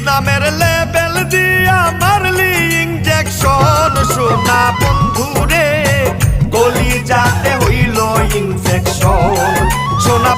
নামের লেবেল দিয়া মারলি ইনজেকশন সোনা বন্ধুরে গলি যাতে হইল ইনফেকশন সোনা